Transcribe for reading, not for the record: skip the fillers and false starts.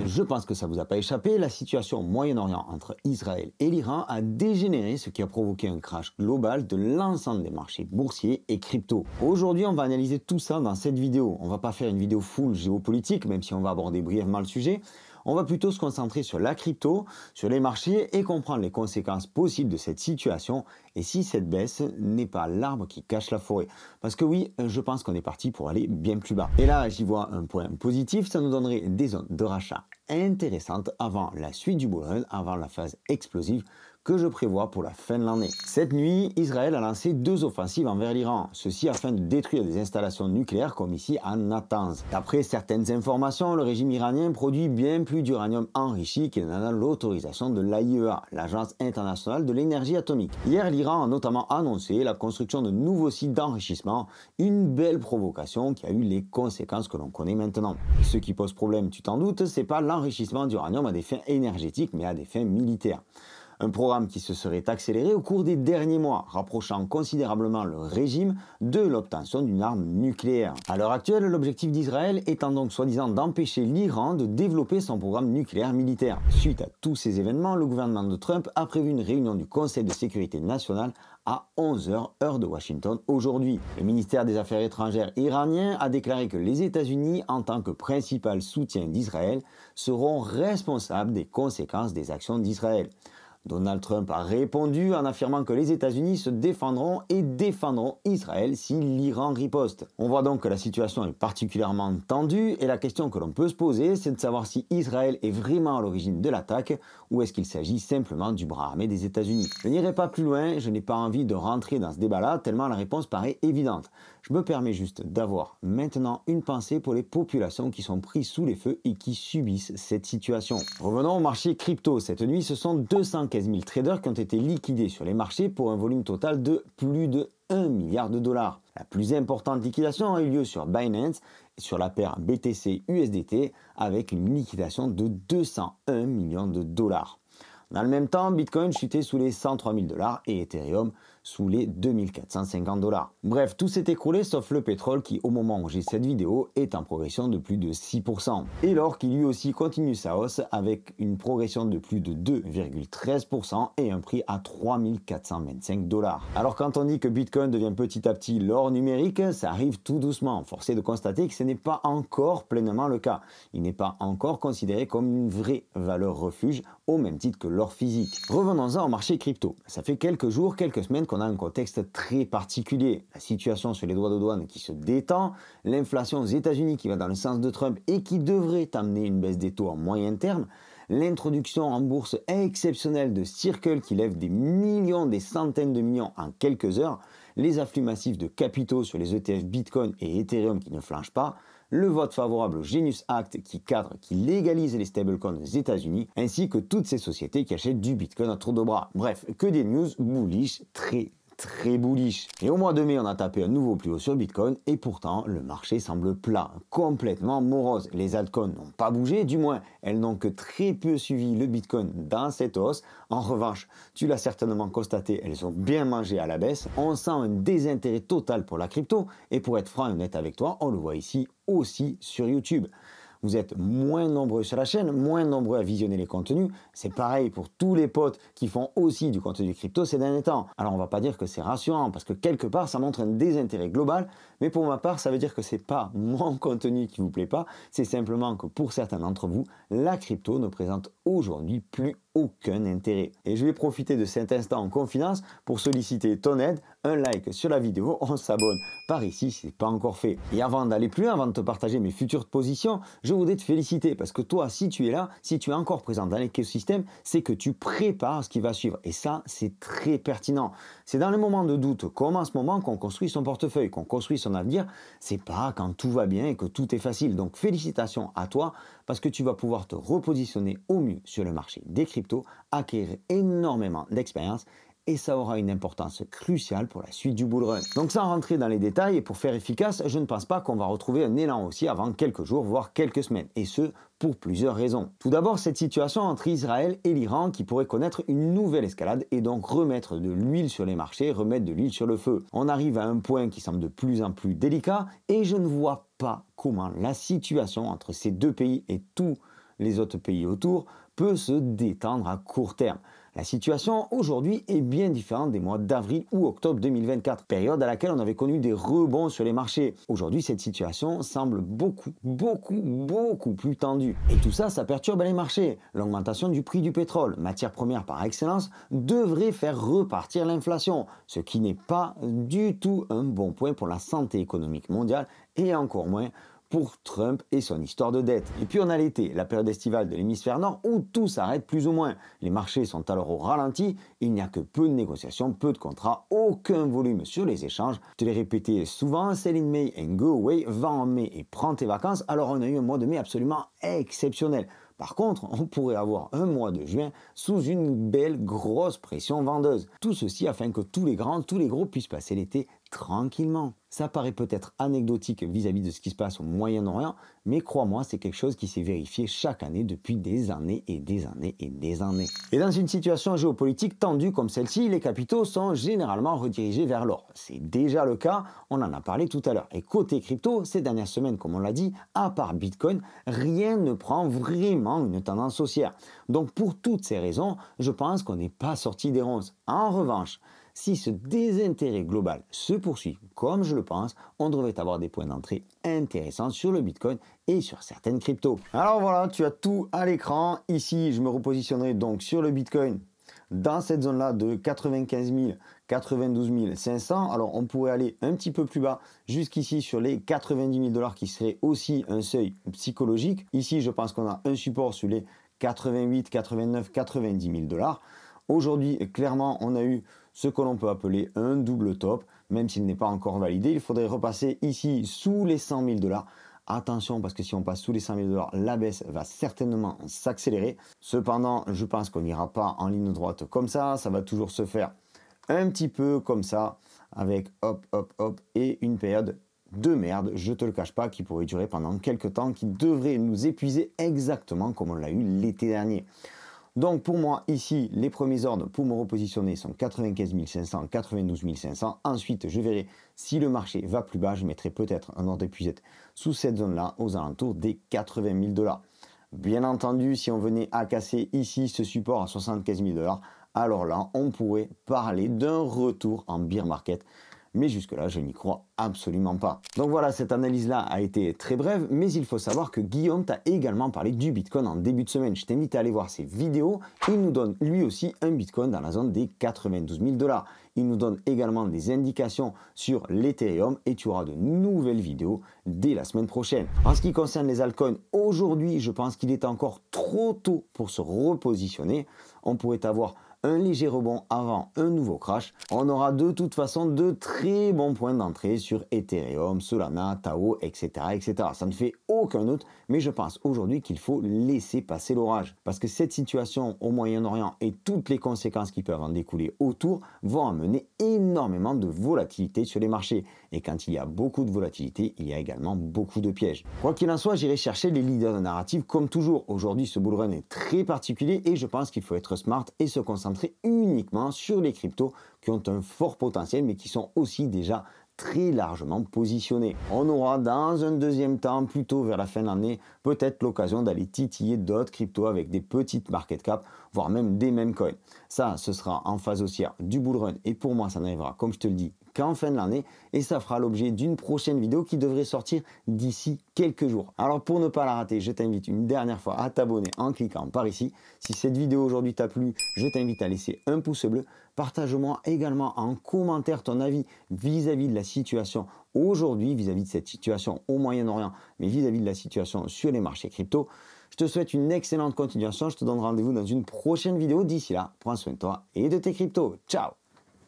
Je pense que ça vous a pas échappé, la situation au Moyen-Orient entre Israël et l'Iran a dégénéré, ce qui a provoqué un crash global de l'ensemble des marchés boursiers et crypto. Aujourd'hui, on va analyser tout ça dans cette vidéo. On va pas faire une vidéo full géopolitique, même si on va aborder brièvement le sujet. On va plutôt se concentrer sur la crypto, sur les marchés et comprendre les conséquences possibles de cette situation et si cette baisse n'est pas l'arbre qui cache la forêt. Parce que oui, je pense qu'on est parti pour aller bien plus bas. Et là, j'y vois un point positif, ça nous donnerait des zones de rachat intéressantes avant la suite du bull run, avant la phase explosive que je prévois pour la fin de l'année. Cette nuit, Israël a lancé 2 offensives envers l'Iran, ceci afin de détruire des installations nucléaires comme ici à Natanz. D'après certaines informations, le régime iranien produit bien plus d'uranium enrichi qu'il n'en a l'autorisation de l'AIEA, l'Agence internationale de l'énergie atomique. Hier, l'Iran a notamment annoncé la construction de nouveaux sites d'enrichissement, une belle provocation qui a eu les conséquences que l'on connaît maintenant. Ce qui pose problème, tu t'en doutes, c'est pas l'enrichissement d'uranium à des fins énergétiques mais à des fins militaires. Un programme qui se serait accéléré au cours des derniers mois, rapprochant considérablement le régime de l'obtention d'une arme nucléaire. À l'heure actuelle, l'objectif d'Israël étant donc soi-disant d'empêcher l'Iran de développer son programme nucléaire militaire. Suite à tous ces événements, le gouvernement de Trump a prévu une réunion du Conseil de sécurité nationale à 11 h heure de Washington aujourd'hui. Le ministère des Affaires étrangères iranien a déclaré que les États-Unis, en tant que principal soutien d'Israël, seront responsables des conséquences des actions d'Israël. Donald Trump a répondu en affirmant que les États-Unis se défendront et défendront Israël si l'Iran riposte. On voit donc que la situation est particulièrement tendue et la question que l'on peut se poser, c'est de savoir si Israël est vraiment à l'origine de l'attaque ou est-ce qu'il s'agit simplement du bras armé des États-Unis. Je n'irai pas plus loin, je n'ai pas envie de rentrer dans ce débat-là tellement la réponse paraît évidente. Je me permets juste d'avoir maintenant une pensée pour les populations qui sont prises sous les feux et qui subissent cette situation. Revenons au marché crypto. Cette nuit, ce sont 215 000 traders qui ont été liquidés sur les marchés pour un volume total de plus de 1 milliard de dollars. La plus importante liquidation a eu lieu sur Binance sur la paire BTC-USDT avec une liquidation de 201 millions de dollars. Dans le même temps, Bitcoin chutait sous les 103 000 dollars et Ethereum sous les 2450 dollars. Bref, tout s'est écroulé sauf le pétrole qui, au moment où j'ai cette vidéo, est en progression de plus de 6%. Et l'or qui lui aussi continue sa hausse avec une progression de plus de 2,13% et un prix à 3425 dollars. Alors quand on dit que Bitcoin devient petit à petit l'or numérique, ça arrive tout doucement. Force est de constater que ce n'est pas encore pleinement le cas. Il n'est pas encore considéré comme une vraie valeur refuge au même titre que l'or physique. Revenons-en au marché crypto. Ça fait quelques jours, quelques semaines qu'on a un contexte très particulier. La situation sur les droits de douane qui se détend, l'inflation aux États-Unis qui va dans le sens de Trump et qui devrait amener une baisse des taux en moyen terme, l'introduction en bourse exceptionnelle de Circle qui lève des millions, des centaines de millions en quelques heures, les afflux massifs de capitaux sur les ETF Bitcoin et Ethereum qui ne flanchent pas, le vote favorable au Genius Act qui cadre, qui légalise les stablecoins aux États-Unis, ainsi que toutes ces sociétés qui achètent du Bitcoin à tour de bras. Bref, que des news bullish, très bullish. Et au mois de mai, on a tapé un nouveau plus haut sur Bitcoin et pourtant, le marché semble plat, complètement morose. Les altcoins n'ont pas bougé, du moins, elles n'ont que très peu suivi le Bitcoin dans cette hausse. En revanche, tu l'as certainement constaté, elles ont bien mangé à la baisse. On sent un désintérêt total pour la crypto et pour être franc et honnête avec toi, on le voit ici aussi sur YouTube. Vous êtes moins nombreux sur la chaîne, moins nombreux à visionner les contenus. C'est pareil pour tous les potes qui font aussi du contenu crypto ces derniers temps. Alors on va pas dire que c'est rassurant parce que quelque part ça montre un désintérêt global, mais pour ma part ça veut dire que c'est pas mon contenu qui vous plaît pas, c'est simplement que pour certains d'entre vous, la crypto ne présente aujourd'hui plus aucun intérêt. Et je vais profiter de cet instant en confidence pour solliciter ton aide, un like sur la vidéo, on s'abonne par ici si ce n'est pas encore fait. Et avant d'aller plus loin, avant de te partager mes futures positions, je voudrais te féliciter parce que toi, si tu es là, si tu es encore présent dans l'écosystème, c'est que tu prépares ce qui va suivre. Et ça, c'est très pertinent. C'est dans les moments de doute, comme en ce moment, qu'on construit son portefeuille, qu'on construit son avenir. C'est pas quand tout va bien et que tout est facile. Donc félicitations à toi parce que tu vas pouvoir te repositionner au mieux sur le marché des cryptos, acquérir énormément d'expérience et ça aura une importance cruciale pour la suite du bull run. Donc sans rentrer dans les détails et pour faire efficace, je ne pense pas qu'on va retrouver un élan haussier avant quelques jours, voire quelques semaines, et ce, pour plusieurs raisons. Tout d'abord, cette situation entre Israël et l'Iran qui pourrait connaître une nouvelle escalade et donc remettre de l'huile sur les marchés, remettre de l'huile sur le feu. On arrive à un point qui semble de plus en plus délicat et je ne vois pas comment la situation entre ces deux pays et tout les autres pays autour, peut se détendre à court terme. La situation aujourd'hui est bien différente des mois d'avril ou octobre 2024, période à laquelle on avait connu des rebonds sur les marchés. Aujourd'hui, cette situation semble beaucoup plus tendue. Et tout ça, ça perturbe les marchés. L'augmentation du prix du pétrole, matière première par excellence, devrait faire repartir l'inflation, ce qui n'est pas du tout un bon point pour la santé économique mondiale et encore moins pour Trump et son histoire de dette. Et puis on a l'été, la période estivale de l'hémisphère nord où tout s'arrête plus ou moins. Les marchés sont alors au ralenti, il n'y a que peu de négociations, peu de contrats, aucun volume sur les échanges. Je te l'ai répété souvent, sell in May and go away, va en mai et prends tes vacances. Alors on a eu un mois de mai absolument exceptionnel. Par contre, on pourrait avoir un mois de juin sous une belle grosse pression vendeuse. Tout ceci afin que tous les gros puissent passer l'été tranquillement. Ça paraît peut-être anecdotique vis-à-vis de ce qui se passe au Moyen-Orient, mais crois-moi, c'est quelque chose qui s'est vérifié chaque année depuis des années et des années et des années. Et dans une situation géopolitique tendue comme celle-ci, les capitaux sont généralement redirigés vers l'or. C'est déjà le cas, on en a parlé tout à l'heure. Et côté crypto, ces dernières semaines, comme on l'a dit, à part Bitcoin, rien ne prend vraiment une tendance haussière. Donc pour toutes ces raisons, je pense qu'on n'est pas sorti des ronces. En revanche, si ce désintérêt global se poursuit, comme je le pense, on devrait avoir des points d'entrée intéressants sur le Bitcoin et sur certaines cryptos. Alors voilà, tu as tout à l'écran. Ici, je me repositionnerai donc sur le Bitcoin dans cette zone-là de 95 000, 92 500. Alors on pourrait aller un petit peu plus bas jusqu'ici sur les 90 000 $ qui serait aussi un seuil psychologique. Ici, je pense qu'on a un support sur les 88, 89, 90 000 $. Aujourd'hui, clairement, on a eu ce que l'on peut appeler un double top, même s'il n'est pas encore validé. Il faudrait repasser ici sous les 100 000 $. Attention, parce que si on passe sous les 100 000 $, la baisse va certainement s'accélérer. Cependant, je pense qu'on n'ira pas en ligne droite comme ça. Ça va toujours se faire un petit peu comme ça, avec hop, hop, hop, et une période de merde, je te le cache pas, qui pourrait durer pendant quelques temps, qui devrait nous épuiser exactement comme on l'a eu l'été dernier. Donc pour moi, ici, les premiers ordres pour me repositionner sont 95 500, 92 500. Ensuite, je verrai si le marché va plus bas. Je mettrai peut-être un ordre épuisette sous cette zone-là, aux alentours des 80 000 $. Bien entendu, si on venait à casser ici ce support à 75 000 $, alors là, on pourrait parler d'un retour en bear market. Mais jusque-là, je n'y crois absolument pas. Donc voilà, cette analyse-là a été très brève, mais il faut savoir que Guillaume t'a également parlé du Bitcoin en début de semaine. Je t'invite à aller voir ses vidéos. Il nous donne lui aussi un Bitcoin dans la zone des 92 000 $. Il nous donne également des indications sur l'Ethereum et tu auras de nouvelles vidéos dès la semaine prochaine. En ce qui concerne les altcoins, aujourd'hui, je pense qu'il est encore trop tôt pour se repositionner. On pourrait avoir un léger rebond avant un nouveau crash. On aura de toute façon de très bons points d'entrée sur Ethereum, Solana, Tao, etc., etc. Ça ne fait aucun doute, mais je pense aujourd'hui qu'il faut laisser passer l'orage. Parce que cette situation au Moyen-Orient et toutes les conséquences qui peuvent en découler autour vont amener énormément de volatilité sur les marchés. Et quand il y a beaucoup de volatilité, il y a également beaucoup de pièges. Quoi qu'il en soit, j'irai chercher les leaders de narrative comme toujours. Aujourd'hui, ce bull run est très particulier et je pense qu'il faut être smart et se concentrer uniquement sur les cryptos qui ont un fort potentiel mais qui sont aussi déjà très largement positionnés. On aura dans un deuxième temps, plutôt vers la fin de l'année, peut-être l'occasion d'aller titiller d'autres cryptos avec des petites market cap, voire même des mêmes coins. Ça, ce sera en phase haussière du bull run et pour moi, ça n'arrivera, comme je te le dis, qu'en fin de l'année et ça fera l'objet d'une prochaine vidéo qui devrait sortir d'ici quelques jours. Alors pour ne pas la rater, je t'invite une dernière fois à t'abonner en cliquant par ici. Si cette vidéo aujourd'hui t'a plu, je t'invite à laisser un pouce bleu. Partage-moi également en commentaire ton avis vis-à-vis de la situation aujourd'hui, vis-à-vis de cette situation au Moyen-Orient, mais vis-à-vis de la situation sur les marchés crypto. Je te souhaite une excellente continuation. Je te donne rendez-vous dans une prochaine vidéo. D'ici là, prends soin de toi et de tes cryptos. Ciao!